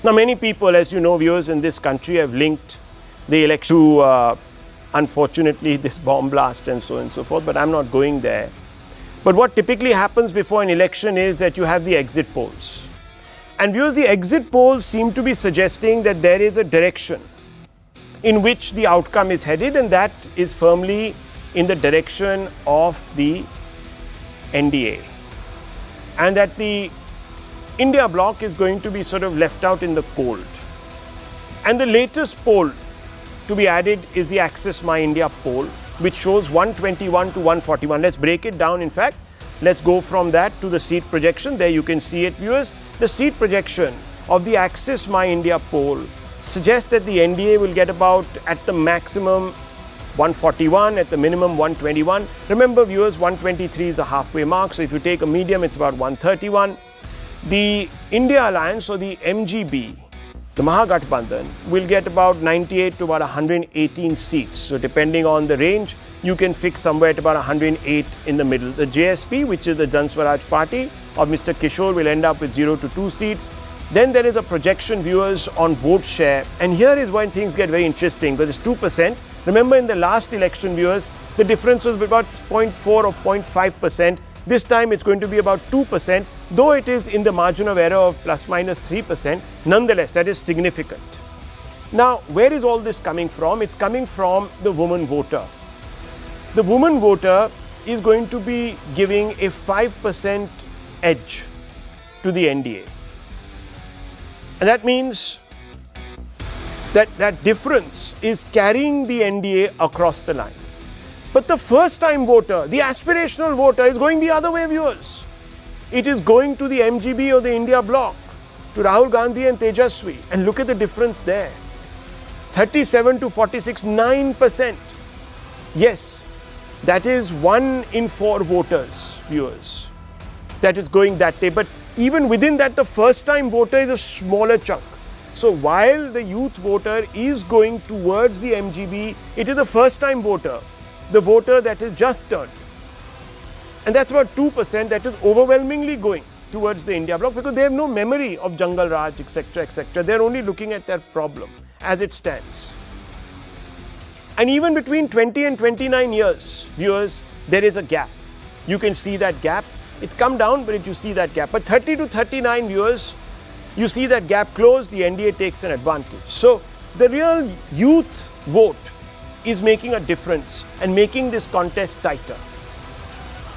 Now, many people, as you know, viewers in this country have linked the election to, unfortunately, this bomb blast and so on and so forth, but I'm not going there. But what typically happens before an election is that you have the exit polls. And viewers, the exit polls seem to be suggesting that there is a direction in which the outcome is headed, and that is firmly in the direction of the NDA. And that the India bloc is going to be sort of left out in the cold. And the latest poll to be added is the Access My India poll, which shows 121 to 141. Let's break it down. In fact, let's go from that to the seat projection. There you can see it, viewers. The seat projection of the Access My India poll suggests that the NDA will get about, at the maximum, 141, at the minimum 121. Remember, viewers, 123 is the halfway mark. So if you take a medium, it's about 131. The India Alliance, or the MGB, the Mahagathbandhan, will get about 98 to about 118 seats. So depending on the range, you can fix somewhere at about 108 in the middle. The JSP, which is the Jan Swaraj Party of Mr. Kishore, will end up with 0 to 2 seats. Then there is a projection, viewers, on vote share. And here is when things get very interesting, because it's 2%. Remember, in the last election, viewers, the difference was about 0.4 or 0.5%. This time it's going to be about 2%, though it is in the margin of error of plus minus 3%. Nonetheless, that is significant. Now, where is all this coming from? It's coming from the woman voter. The woman voter is going to be giving a 5% edge to the NDA. And that means that difference is carrying the NDA across the line. But the first-time voter, the aspirational voter, is going the other way, viewers. It is going to the MGB or the India bloc, to Rahul Gandhi and Tejaswi. And look at the difference there. 37 to 46, 9%. Yes, that is 1 in 4 voters, viewers. That is going that way. But even within that, the first-time voter is a smaller chunk. So while the youth voter is going towards the MGB, it is the first-time voter, the voter that is just turned. And that's about 2% that is overwhelmingly going towards the India bloc, because they have no memory of Jungle Raj, etc., etc. They're only looking at their problem as it stands. And even between 20 and 29 years, viewers, there is a gap. You can see that gap. It's come down, but you see that gap. But 30 to 39 viewers, you see that gap close, the NDA takes an advantage. So the real youth vote is making a difference and making this contest tighter.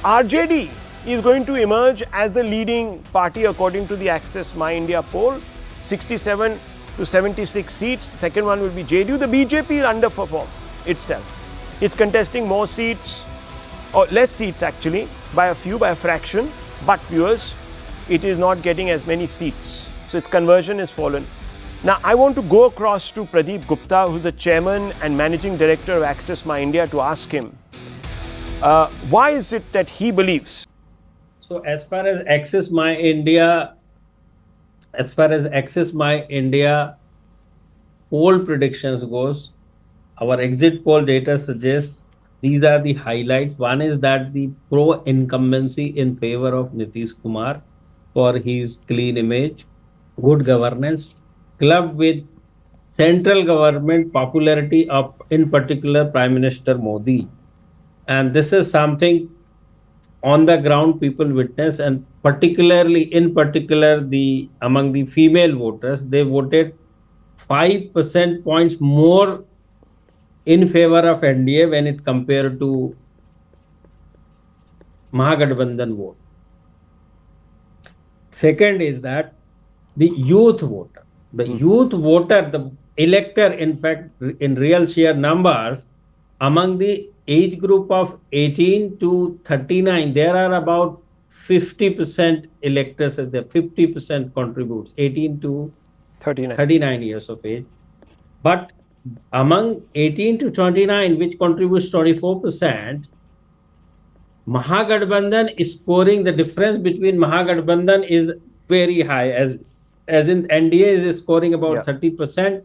RJD is going to emerge as the leading party according to the Access My India poll, 67 to 76 seats. The second one will be JDU. The BJP is underperformed itself. It's contesting more seats, or less seats actually, by a fraction. But viewers, it is not getting as many seats. So its conversion is fallen. Now, I want to go across to Pradeep Gupta, who's the chairman and managing director of Access My India, to ask him, why is it that he believes? So as far as Access My India poll predictions goes, our exit poll data suggests these are the highlights. One is that the pro-incumbency in favor of Nitish Kumar for his clean image, good governance, clubbed with central government popularity of, in particular, Prime Minister Modi. And this is something on the ground people witness, and in particular, among the female voters, they voted 5 percentage points more in favor of NDA when it compared to Mahagathbandhan vote. Second is that the youth voter, the elector, in fact, in real sheer numbers, among the age group of 18 to 39, there are about 50% electors, as the 50% contributes, 18 to 39 years of age. But among 18 to 29, which contributes 24%, Mahagathbandhan is scoring, the difference between Mahagathbandhan is very high, as in NDA is scoring about 30%,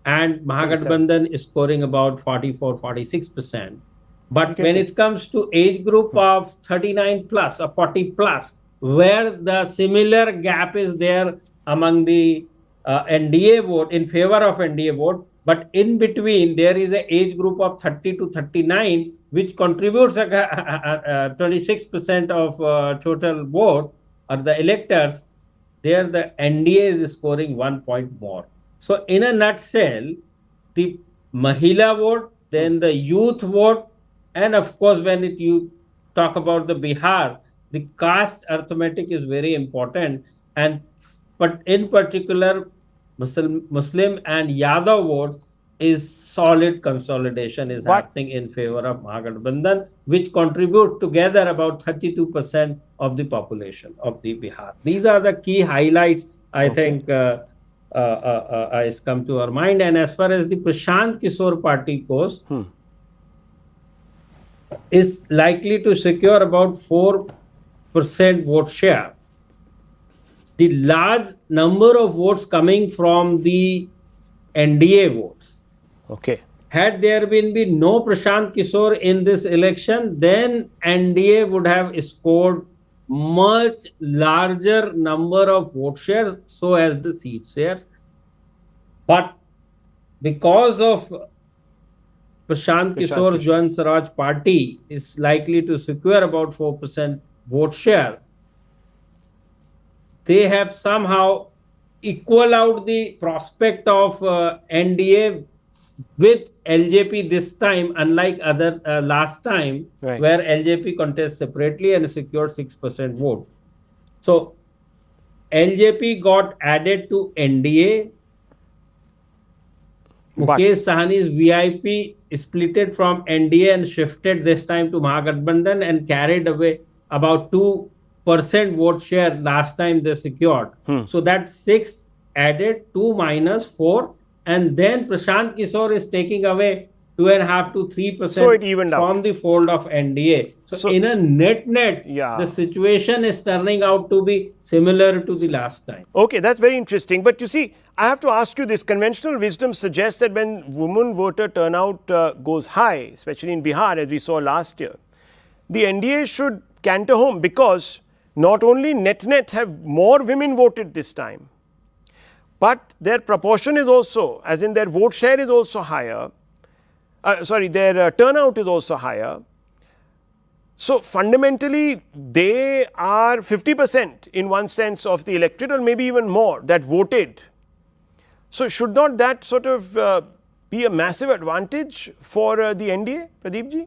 and Mahagathbandhan is scoring about 44-46%. But when it comes to age group of 39 plus or 40 plus, where the similar gap is there among the NDA vote, in favor of NDA vote, but in between there is an age group of 30 to 39 which contributes 26% of total vote or the electors. There the NDA is scoring 1 point more. So in a nutshell, the Mahila vote, then the youth vote, and of course when you talk about the Bihar, the caste arithmetic is very important, and but in particular Muslim and Yadav votes is solid consolidation is happening in favor of Mahagathbandhan, which contribute together about 32% of the population of the Bihar. These are the key highlights I think has come to our mind. And as far as the Prashant Kishore party goes, is likely to secure about 4% vote share. The large number of votes coming from the NDA votes. Okay. Had there been no Prashant Kishore in this election, then NDA would have scored much larger number of vote shares, so as the seat shares. But because of Prashant Kishore Jan Swaraj party is likely to secure about 4% vote share, they have somehow equal out the prospect of NDA with LJP this time, unlike other last time, where LJP contests separately and secured 6% vote. So LJP got added to NDA. Mukesh Sahani's VIP splitted from NDA and shifted this time to Mahagathbandhan and carried away about 2% vote share last time they secured. So that 6 added 2 minus 4, and then Prashant Kishore is taking away 2.5 to 3% from the fold of NDA. So in a net, the situation is turning out to be similar to the last time. Okay, that's very interesting. But you see, I have to ask you this. Conventional wisdom suggests that when women voter turnout goes high, especially in Bihar, as we saw last year, the NDA should canter home, because not only net have more women voted this time, but their proportion is also, as in their vote share is also higher. Their turnout is also higher. So fundamentally, they are 50% in one sense of the electorate, or maybe even more, that voted. So should not that sort of be a massive advantage for the NDA, Pradeep ji?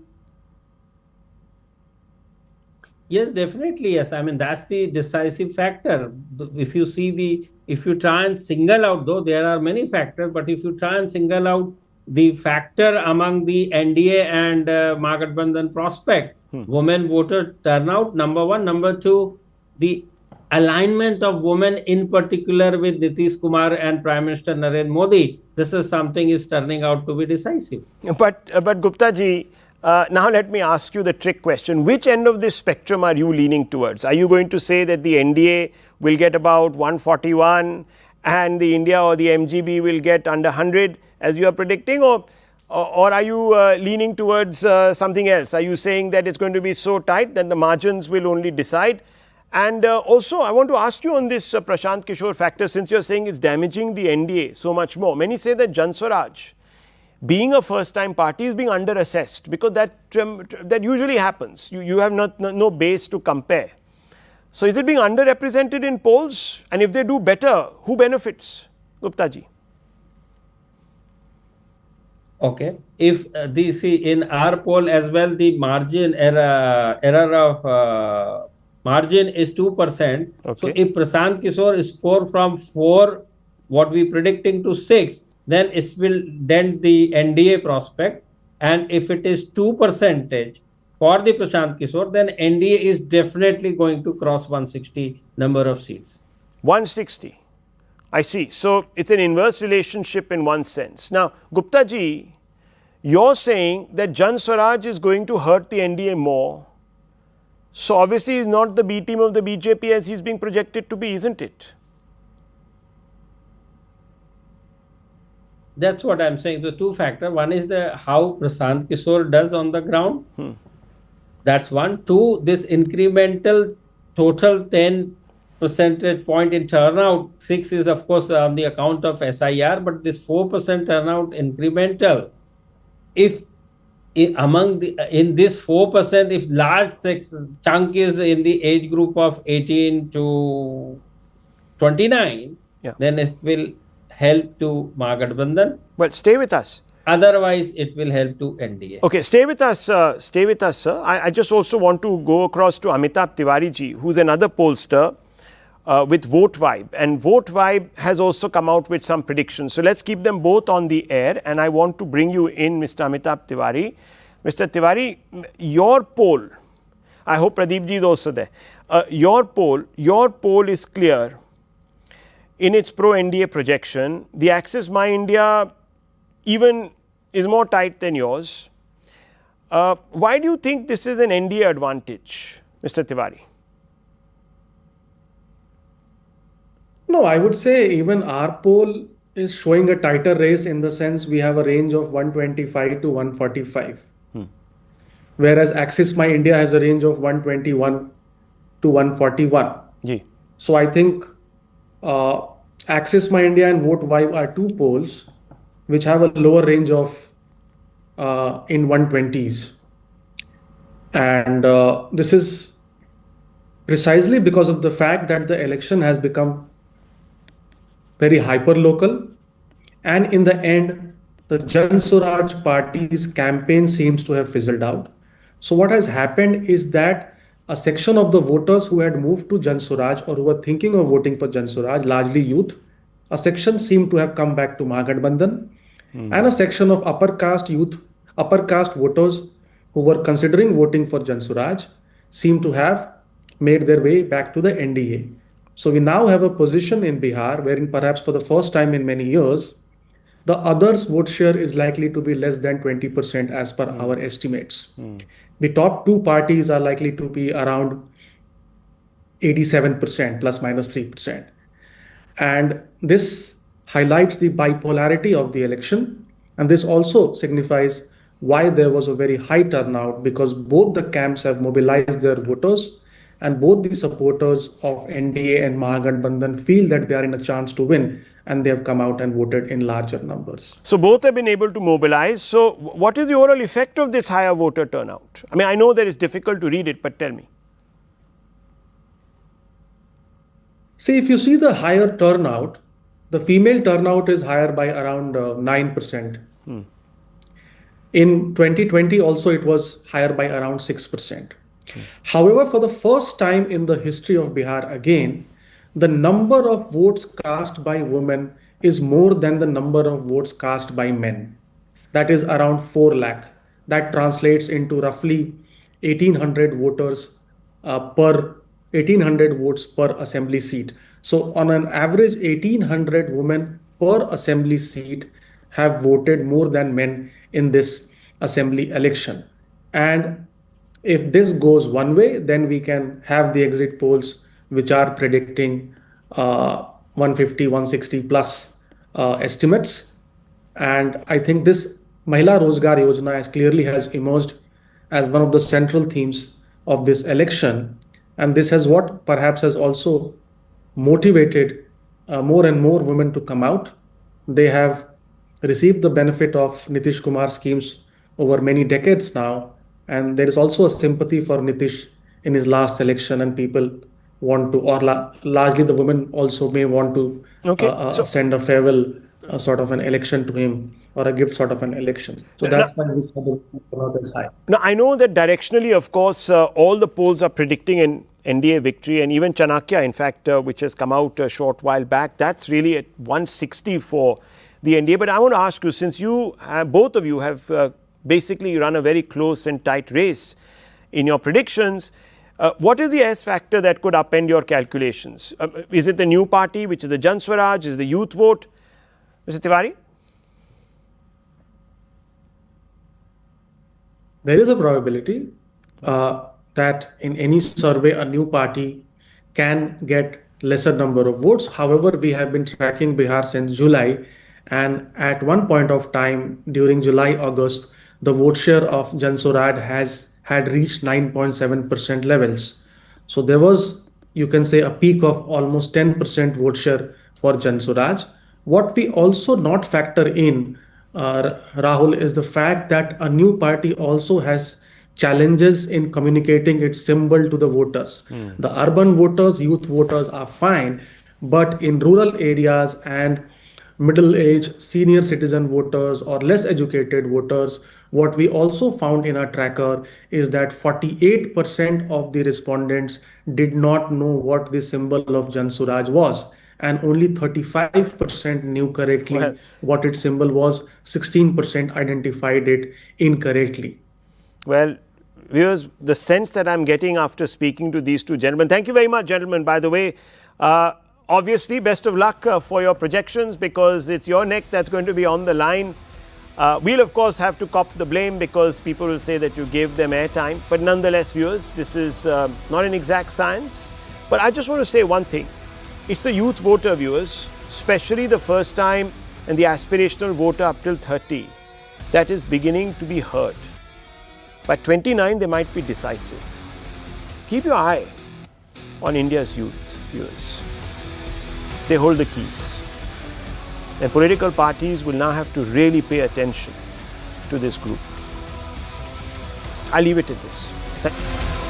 Yes, definitely. Yes. I mean, that's the decisive factor. If you try and single out, though there are many factors, but if you try and single out the factor among the NDA and Mahagathbandhan prospect, women voter turnout, number one. Number two, the alignment of women in particular with Nitish Kumar and Prime Minister Narendra Modi. This is something is turning out to be decisive. But Gupta ji, now let me ask you the trick question. Which end of this spectrum are you leaning towards? Are you going to say that the NDA will get about 141 and the India or the MGB will get under 100 as you are predicting, or are you leaning towards something else? Are you saying that it's going to be so tight that the margins will only decide? And also, I want to ask you on this Prashant Kishore factor, since you're saying it's damaging the NDA so much more. Many say that Jan Swaraj, being a first-time party, is being under-assessed, because that usually happens. You have no base to compare. So is it being underrepresented in polls? And if they do better, who benefits? Gupta ji. Okay. If see in our poll as well, the margin error of margin is 2%. Okay. So if Prashant Kishore score from 4, what we predicting, to 6, then it will dent the NDA prospect. And if it is 2% for the Prashant Kishore, then NDA is definitely going to cross 160 number of seats. 160. I see. So it's an inverse relationship in one sense. Now, Gupta ji, you're saying that Jan Swaraj is going to hurt the NDA more. So obviously he's not the B team of the BJP as he's being projected to be, isn't it? That's what I'm saying. So two factors. One is how Prashant Kishore does on the ground. That's one. Two, this incremental total 10 percentage point in turnout. 6 is, of course, on the account of SIR, but this 4% turnout incremental. If among the in this 4%, if large chunk is in the age group of 18 to 29, Yeah. then it will help to Mahagathbandhan. Well, stay with us. Otherwise, it will help to NDA. Okay, stay with us, sir. I just also want to go across to Amitabh Tiwari ji, who's another pollster with Vote Vibe. And Vote Vibe has also come out with some predictions. So let's keep them both on the air. And I want to bring you in, Mr. Amitabh Tiwari. Mr. Tiwari, your poll, I hope Pradeep ji is also there. Your poll is clear in its pro-NDA projection. The Axis My India even is more tight than yours. Why do you think this is an NDA advantage, Mr. Tiwari? No, I would say even our poll is showing a tighter race in the sense we have a range of 125 to 145. Whereas Axis My India has a range of 121 to 141. Ji. So I think Axis My India and Vote Vibe are two polls which have a lower range of in 120s. And this is precisely because of the fact that the election has become very hyper-local. And in the end, the Jan Swaraj party's campaign seems to have fizzled out. So what has happened is that a section of the voters who had moved to Jan Swaraj or who were thinking of voting for Jan Swaraj, largely youth, a section seemed to have come back to Mahagathbandhan, and a section of upper caste youth, upper caste voters who were considering voting for Jan Swaraj seem to have made their way back to the NDA. So we now have a position in Bihar wherein perhaps for the first time in many years, the others' vote share is likely to be less than 20% as per our estimates. The top two parties are likely to be around 87% plus minus 3%. And this highlights the bipolarity of the election. And this also signifies why there was a very high turnout, because both the camps have mobilized their voters and both the supporters of NDA and Mahagathbandhan feel that they are in a chance to win, and they have come out and voted in larger numbers. So both have been able to mobilize. So what is the overall effect of this higher voter turnout? I mean, I know that it's difficult to read it, but tell me. See, if you see the higher turnout, the female turnout is higher by around 9%. In 2020 also it was higher by around 6%. However, for the first time in the history of Bihar again, the number of votes cast by women is more than the number of votes cast by men. That is around 4 lakh. That translates into roughly 1800 voters per 1800 votes per assembly seat. So on an average, 1800 women per assembly seat have voted more than men in this assembly election. And if this goes one way, then we can have the exit polls which are predicting 150, 160 plus estimates. And I think this Mahila Rozgar Yojana clearly has emerged as one of the central themes of this election. And this has what perhaps has also motivated more and more women to come out. They have received the benefit of Nitish Kumar schemes over many decades now. And there is also a sympathy for Nitish in his last election, and people want to, or largely the women also may want to send a farewell sort of an election to him, or a gift sort of an election. So that's why we saw the turnout is high. Now, I know that directionally, of course, all the polls are predicting an NDA victory, and even Chanakya, in fact, which has come out a short while back, that's really at 160 for the NDA. But I want to ask you, since you both of you have basically run a very close and tight race in your predictions, what is the S factor that could upend your calculations? Is it the new party, which is the Jan Swaraj? Is the youth vote? Mr. Tiwari? There is a probability that in any survey, a new party can get lesser number of votes. However, we have been tracking Bihar since July, and at one point of time during July, August, the vote share of Jan Swaraj had reached 9.7% levels. So there was you can say a peak of almost 10% vote share for Jan Swaraj. What we also not factor in, Rahul, is the fact that a new party also has challenges in communicating its symbol to the voters. The urban voters, youth voters are fine, but in rural areas and middle age, senior citizen voters or less educated voters, what we also found in our tracker is that 48% of the respondents did not know what the symbol of Jan Swaraj was, and only 35% knew correctly Well, what its symbol was. 16% identified it incorrectly. Well, viewers, the sense that I'm getting after speaking to these two gentlemen, thank you very much, gentlemen, by the way. Obviously, best of luck for your projections, because it's your neck that's going to be on the line. We'll, of course, have to cop the blame because people will say that you gave them airtime. But nonetheless, viewers, this is not an exact science. But I just want to say one thing. It's the youth voter, viewers, especially the first time and the aspirational voter up till 30, that is beginning to be heard. By 29, they might be decisive. Keep your eye on India's youth, viewers. They hold the keys. And political parties will now have to really pay attention to this group. I'll leave it at this. Thank you.